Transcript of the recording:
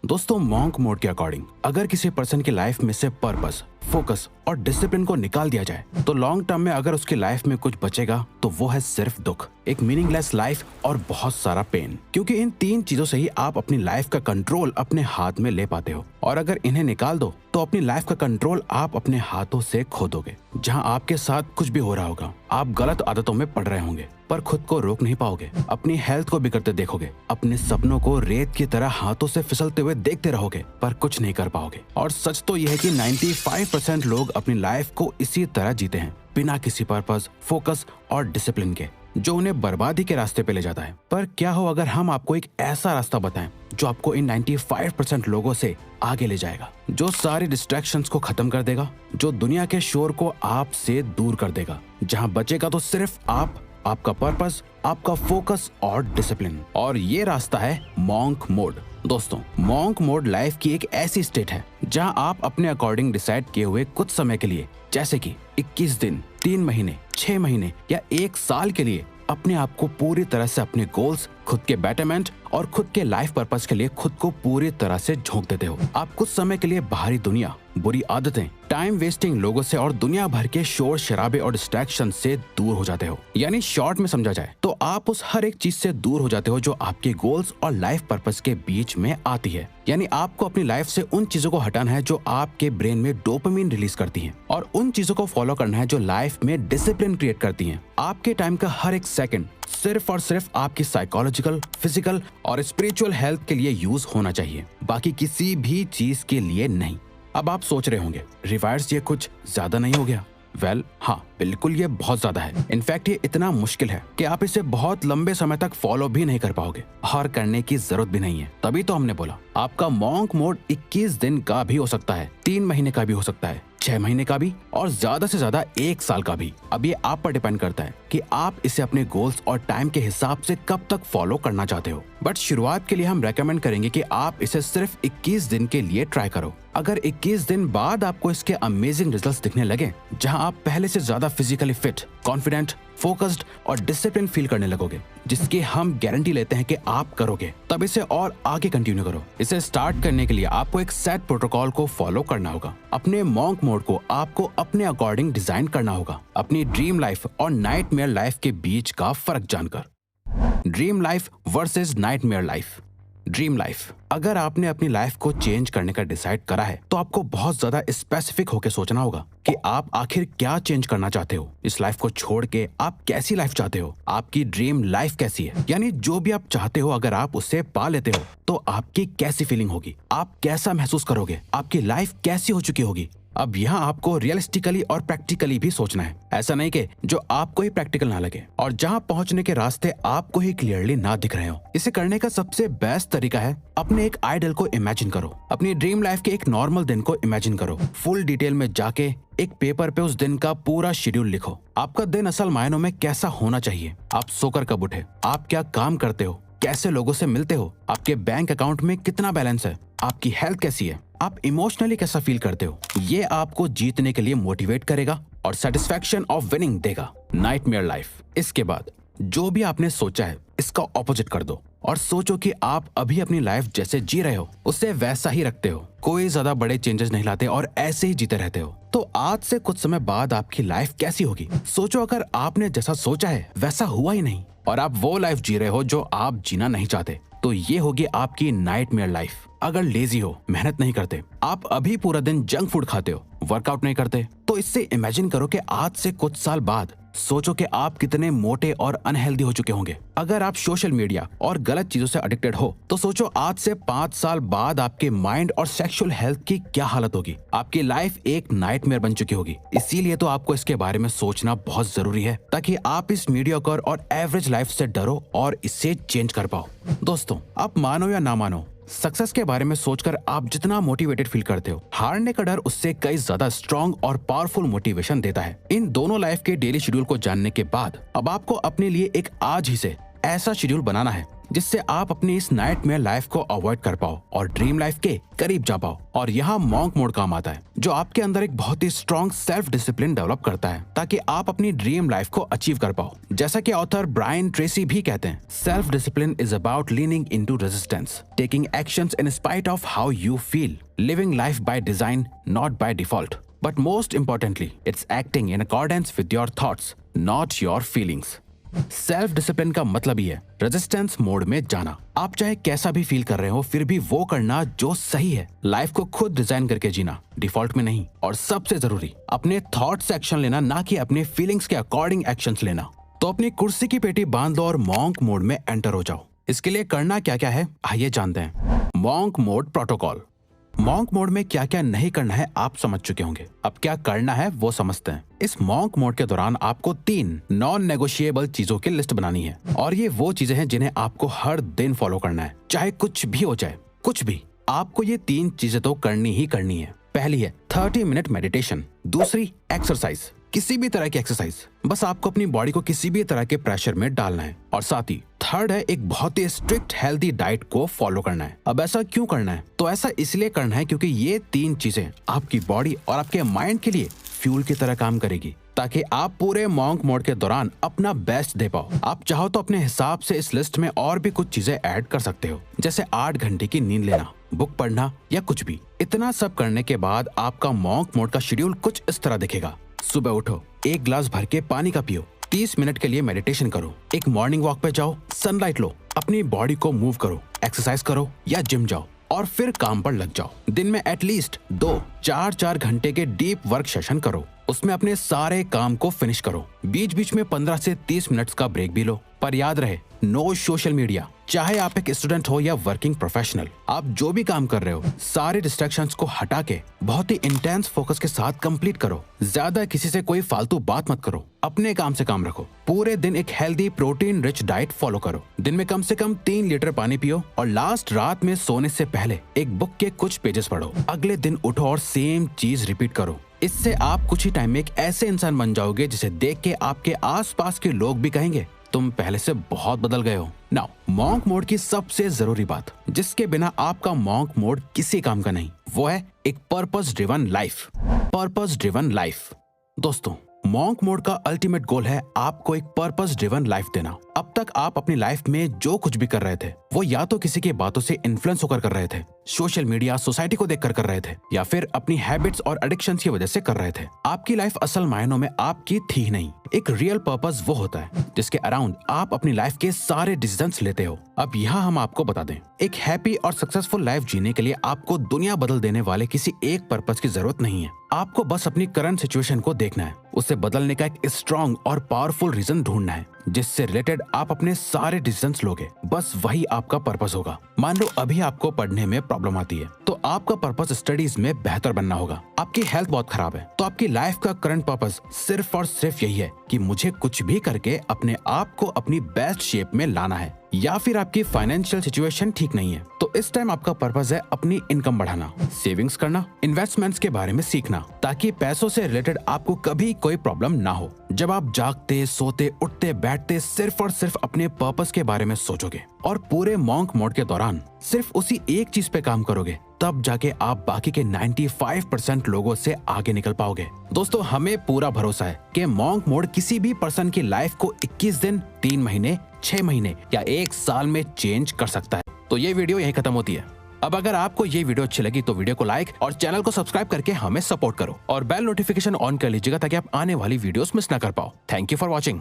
दोस्तों, monk mode के according अगर किसी पर्सन की लाइफ में से पर्पस, फोकस और डिसिप्लिन को निकाल दिया जाए तो लॉन्ग टर्म में अगर उसकी लाइफ में कुछ बचेगा तो वो है सिर्फ दुख, एक मीनिंगलेस लाइफ और बहुत सारा पेन। क्योंकि इन तीन चीजों से ही आप अपनी लाइफ का कंट्रोल अपने हाथ में ले पाते हो, और अगर इन्हें निकाल दो तो अपनी लाइफ का कंट्रोल आप अपने हाथों से खो दोगे। जहां आपके साथ कुछ भी हो रहा होगा, आप गलत आदतों में पड़ रहे होंगे पर खुद को रोक नहीं पाओगे, अपनी हेल्थ को बिगड़ते देखोगे, अपने सपनों को रेत की तरह हाथों से फिसलते हुए देखते रहोगे पर कुछ नहीं कर पाओगे। और सच तो यह है कि 95% लोग अपनी लाइफ को इसी तरह जीते हैं, बिना किसी पर्पस, फोकस और डिसिप्लिन के, जो उन्हें बर्बादी के रास्ते पे ले जाता है। पर क्या हो अगर हम आपको एक ऐसा रास्ता बताएं जो आपको इन 95% लोगों से आगे ले जाएगा, जो सारी डिस्ट्रैक्शंस को खत्म कर देगा, जो दुनिया के शोर को आपसे दूर कर देगा, जहां बचेगा तो सिर्फ आप, आपका पर्पस, आपका फोकस और डिसिप्लिन। और ये रास्ता है मॉन्क मोड। दोस्तों, मॉन्क मोड लाइफ की एक ऐसी स्टेट है जहां आप अपने अकॉर्डिंग डिसाइड किए हुए कुछ समय के लिए, जैसे कि 21 दिन, 3 महीने, 6 महीने या 1 साल के लिए अपने आप को पूरी तरह से अपने गोल्स, खुद के बेटरमेंट और खुद के लाइफ पर्पस के लिए खुद को पूरी तरह से झोंक देते हो। आप कुछ समय के लिए बाहरी दुनिया, बुरी आदतें, टाइम वेस्टिंग लोगों से और दुनिया भर के शोर शराबे और डिस्ट्रैक्शन से दूर हो जाते हो। यानी शॉर्ट में समझा जाए तो आप उस हर एक चीज से दूर हो जाते हो जो आपके गोल्स और लाइफ पर्पस के बीच में आती है। यानी आपको अपनी लाइफ से उन चीजों को हटाना है जो आपके ब्रेन में डोपामिन रिलीज करती हैं, और उन चीजों को फॉलो करना है जो लाइफ में डिसिप्लिन क्रिएट करती हैं। आपके टाइम का हर एक सेकंड सिर्फ और सिर्फ आपकी साइकोलॉजिकल, फिजिकल और स्पिरिचुअल हेल्थ के लिए यूज होना चाहिए, बाकी किसी भी चीज के लिए नहीं। अब आप सोच रहे होंगे, रिवायर्स ये कुछ ज्यादा नहीं हो गया? वेल, हाँ, बिल्कुल ये बहुत ज्यादा है। इनफैक्ट ये इतना मुश्किल है कि आप इसे बहुत लंबे समय तक फॉलो भी नहीं कर पाओगे, और करने की जरूरत भी नहीं है। तभी तो हमने बोला आपका मॉन्क मोड 21 दिन का भी हो सकता है, 3 महीने का भी हो सकता है, 6 महीने का भी, और ज्यादा से ज्यादा 1 साल का भी। अब ये आप पर डिपेंड करता है कि आप इसे अपने गोल्स और टाइम के हिसाब से कब तक फॉलो करना चाहते हो। बट शुरुआत के लिए हम रेकमेंड करेंगे कि आप इसे सिर्फ 21 दिन के लिए ट्राई करो। अगर 21 दिन बाद आपको इसके अमेजिंग रिजल्ट्स दिखने लगे, जहां आप पहले से ज्यादा फिजिकली फिट, कॉन्फिडेंट, फोकस्ड और डिसिप्लिन फील करने लगोगे, जिसकी हम गारंटी लेते हैं कि आप करोगे, तब इसे और आगे कंटिन्यू करो। इसे स्टार्ट करने के लिए आपको एक सेट प्रोटोकॉल को फॉलो करना होगा। अपने मॉन्क मोड को आपको अपने अकॉर्डिंग डिजाइन करना होगा, अपनी ड्रीम लाइफ और नाइटमेयर लाइफ के बीच का फर्क जानकर। Dream life versus nightmare life. Dream life, अगर आपने अपनी लाइफ को चेंज करने का डिसाइड करा है तो आपको बहुत ज्यादा स्पेसिफिक होकर सोचना होगा कि आप आखिर क्या चेंज करना चाहते हो। इस लाइफ को छोड़ के आप कैसी लाइफ चाहते हो, आपकी ड्रीम लाइफ कैसी है। यानी जो भी आप चाहते हो, अगर आप उसे पा लेते हो तो आपकी कैसी फीलिंग होगी, आप कैसा महसूस करोगे, आपकी लाइफ कैसी हो चुकी होगी। अब यहाँ आपको रियलिस्टिकली और प्रैक्टिकली भी सोचना है। ऐसा नहीं कि जो आपको ही प्रैक्टिकल ना लगे और जहाँ पहुँचने के रास्ते आपको ही क्लियरली ना दिख रहे हो। इसे करने का सबसे बेस्ट तरीका है, अपने एक आइडल को इमेजिन करो। अपनी ड्रीम लाइफ के एक नॉर्मल दिन को इमेजिन करो। फुल डिटेल में जाके एक पेपर पे उस दिन का पूरा शेड्यूल लिखो। आपका दिन असल मायनों में कैसा होना चाहिए, आप सोकर कब उठे, आप क्या काम करते हो, कैसे लोगों से मिलते हो, आपके बैंक अकाउंट में कितना बैलेंस है, आपकी हेल्थ कैसी है, आप इमोशनली कैसा फील करते हो। ये आपको जीतने के लिए मोटिवेट करेगा और सेटिस्फैक्शन ऑफ विनिंग देगा। नाइटमेयर लाइफ, इसके बाद जो भी आपने सोचा है इसका ऑपोजिट कर दो और सोचो कि आप अभी अपनी लाइफ जैसे जी रहे हो उसे वैसा ही रखते हो, कोई ज्यादा बड़े चेंजेस नहीं लाते और ऐसे ही जीते रहते हो। तो आज से कुछ समय बाद आपकी लाइफ कैसी होगी सोचो। अगर आपने जैसा सोचा है वैसा हुआ ही नहीं और आप वो लाइफ जी रहे हो जो आप जीना नहीं चाहते, तो ये होगी आपकी नाइटमेयर लाइफ। अगर लेजी हो, मेहनत नहीं करते, आप अभी पूरा दिन जंक फूड खाते हो, वर्कआउट नहीं करते, तो इससे इमेजिन करो कि आज से कुछ साल बाद सोचो कि आप कितने मोटे और अनहेल्दी हो चुके होंगे। अगर आप सोशल मीडिया और गलत चीजों से एडिक्टेड हो तो सोचो आज से 5 साल बाद आपके माइंड और सेक्सुअल हेल्थ की क्या हालत होगी। आपकी लाइफ एक नाइटमेयर बन चुकी होगी। इसीलिए तो आपको इसके बारे में सोचना बहुत जरूरी है, ताकि आप इस मीडियोकर और एवरेज लाइफ से डरो और इसे चेंज कर पाओ। दोस्तों, आप मानो या ना मानो, सक्सेस के बारे में सोचकर आप जितना मोटिवेटेड फील करते हो, हारने का डर उससे कई ज्यादा स्ट्रॉन्ग और पावरफुल मोटिवेशन देता है। इन दोनों लाइफ के डेली शेड्यूल को जानने के बाद अब आपको अपने लिए एक आज ही से ऐसा शेड्यूल बनाना है जिससे आप अपनी इस नाइटमेयर लाइफ को अवॉइड कर पाओ और ड्रीम लाइफ के करीब जा पाओ। और यहाँ मॉन्क मोड काम आता है, जो आपके अंदर एक बहुत ही स्ट्रॉन्ग सेल्फ डिसिप्लिन डेवलप करता है ताकि आप अपनी ड्रीम लाइफ को अचीव कर पाओ। जैसा कि ऑथर ब्रायन ट्रेसी भी कहते हैं, self discipline is about leaning into resistance, taking actions in spite of how you feel, living life by design not by default, but most importantly it's acting in accordance with your thoughts not your feelings. Self discipline का मतलब ही है resistance mode में जाना। आप चाहे कैसा भी feel कर रहे हो, फिर भी वो करना जो सही है। लाइफ को खुद डिजाइन करके जीना, डिफॉल्ट में नहीं। और सबसे जरूरी, अपने थॉट से एक्शन लेना, ना कि अपने फीलिंग्स के अकॉर्डिंग एक्शंस लेना। तो अपनी कुर्सी की पेटी बांध लो और मॉन्क मोड में एंटर हो जाओ। इसके लिए करना क्या क्या है, आइए जानते हैं। Monk mode protocol. Monk mode में क्या क्या नहीं करना है आप समझ चुके होंगे, अब क्या करना है वो समझते हैं। इस मॉन्क मोड के दौरान आपको 3 नॉन नेगोशिएबल चीजों की लिस्ट बनानी है, और ये वो चीजें हैं जिन्हें आपको हर दिन फॉलो करना है, चाहे कुछ भी हो जाए, कुछ भी। आपको ये 3 चीजें तो करनी ही करनी है। पहली है 30 मिनट मेडिटेशन, दूसरी एक्सरसाइज, किसी भी तरह की एक्सरसाइज, बस आपको अपनी बॉडी को किसी भी तरह के प्रेशर में डालना है, और साथ ही थर्ड है एक बहुत ही स्ट्रिक्ट हेल्दी डाइट को फॉलो करना है। अब ऐसा क्यों करना है? तो ऐसा इसलिए करना है क्योंकि ये 3 चीजें आपकी बॉडी और आपके माइंड के लिए फ्यूल की तरह काम करेगी, ताकि आप पूरे मॉन्क मोड के दौरान अपना बेस्ट दे पाओ। आप चाहो तो अपने हिसाब से इस लिस्ट में और भी कुछ चीजें ऐड कर सकते हो, जैसे 8 घंटे की नींद लेना, बुक पढ़ना या कुछ भी। इतना सब करने के बाद आपका मॉन्क मोड का शेड्यूल कुछ इस तरह दिखेगा। सुबह उठो, 1 गिलास भर के पानी का पियो, 30 मिनट के लिए मेडिटेशन करो, एक मॉर्निंग वॉक पे जाओ, सनलाइट लो, अपनी बॉडी को मूव करो, एक्सरसाइज करो या जिम जाओ, और फिर काम पर लग जाओ। दिन में एटलीस्ट 2-4 घंटे के डीप वर्क सेशन करो, उसमें अपने सारे काम को फिनिश करो। बीच बीच में 15 से 30 मिनट्स का ब्रेक भी लो, पर याद रहे नो सोशल मीडिया। चाहे आप एक स्टूडेंट हो या वर्किंग प्रोफेशनल, आप जो भी काम कर रहे हो, सारे डिस्ट्रैक्शंस को हटा के बहुत ही इंटेंस फोकस के साथ कंप्लीट करो। ज्यादा किसी से कोई फालतू बात मत करो, अपने काम से काम रखो। पूरे दिन एक healthy protein rich diet follow करो, दिन में कम से कम 3 लीटर पानी पियो, और लास्ट रात में सोने से पहले एक बुक के कुछ पेजेस पढ़ो। अगले दिन उठो और सेम चीज रिपीट करो। इससे आप कुछ ही टाइम में एक ऐसे इंसान बन जाओगे जिसे देख के आपके आसपास के लोग भी कहेंगे तुम पहले से बहुत बदल गए हो। नाउ मॉन्क मोड की सबसे जरूरी बात, जिसके बिना आपका मॉन्क मोड किसी काम का नहीं, वो है एक purpose driven life. Purpose driven life. दोस्तों, मॉन्क मोड का अल्टीमेट गोल है आपको एक पर्पस ड्रिवन लाइफ देना। अब तक आप अपनी लाइफ में जो कुछ भी कर रहे थे, वो या तो किसी की बातों से इन्फ्लुएंस होकर कर रहे थे, सोशल मीडिया सोसाइटी को देखकर कर रहे थे, या फिर अपनी हैबिट्स और एडिक्शंस की वजह से कर रहे थे। आपकी लाइफ असल मायनों में आपकी थी ही नहीं। एक रियल पर्पस वो होता है जिसके अराउंड आप अपनी लाइफ के सारे डिसीजंस लेते हो। अब यहाँ हम आपको बता दें, एक हैप्पी और सक्सेसफुल लाइफ जीने के लिए आपको दुनिया बदल देने वाले किसी एक पर्पस की जरूरत नहीं है। आपको बस अपनी करंट सिचुएशन को देखना है, उसे बदलने का एक स्ट्रॉन्ग और पावरफुल रीजन ढूंढना है, जिससे रिलेटेड आप अपने सारे डिसीजंस लोगे। बस वही आपका पर्पस होगा। मान लो अभी आपको पढ़ने में प्रॉब्लम आती है, तो आपका पर्पस स्टडीज में बेहतर बनना होगा। आपकी हेल्थ बहुत खराब है, तो आपकी लाइफ का करंट पर्पस सिर्फ और सिर्फ यही है कि मुझे कुछ भी करके अपने आप को अपनी बेस्ट शेप में लाना है। या फिर आपकी फाइनेंशियल सिचुएशन ठीक नहीं है, तो इस टाइम आपका पर्पस है अपनी इनकम बढ़ाना, सेविंग्स करना, इन्वेस्टमेंट्स के बारे में सीखना, ताकि पैसों से रिलेटेड आपको कभी कोई प्रॉब्लम ना हो। जब आप जागते, सोते, उठते, बैठते सिर्फ और सिर्फ अपने पर्पस के बारे में सोचोगे और पूरे मॉन्क मोड के दौरान सिर्फ उसी एक चीज पे काम करोगे, तब जाके आप बाकी के 95% लोगों से आगे निकल पाओगे। दोस्तों, हमें पूरा भरोसा है कि मॉन्क मोड किसी भी पर्सन की लाइफ को 21 दिन, 3 महीने, 6 महीने या 1 साल में चेंज कर सकता है। तो ये वीडियो यहीं खत्म होती है। अब अगर आपको ये वीडियो अच्छी लगी तो वीडियो को लाइक और चैनल को सब्सक्राइब करके हमें सपोर्ट करो, और बेल नोटिफिकेशन ऑन कर लीजिएगा ताकि आप आने वाली वीडियोस मिस ना कर पाओ। Thank you for watching.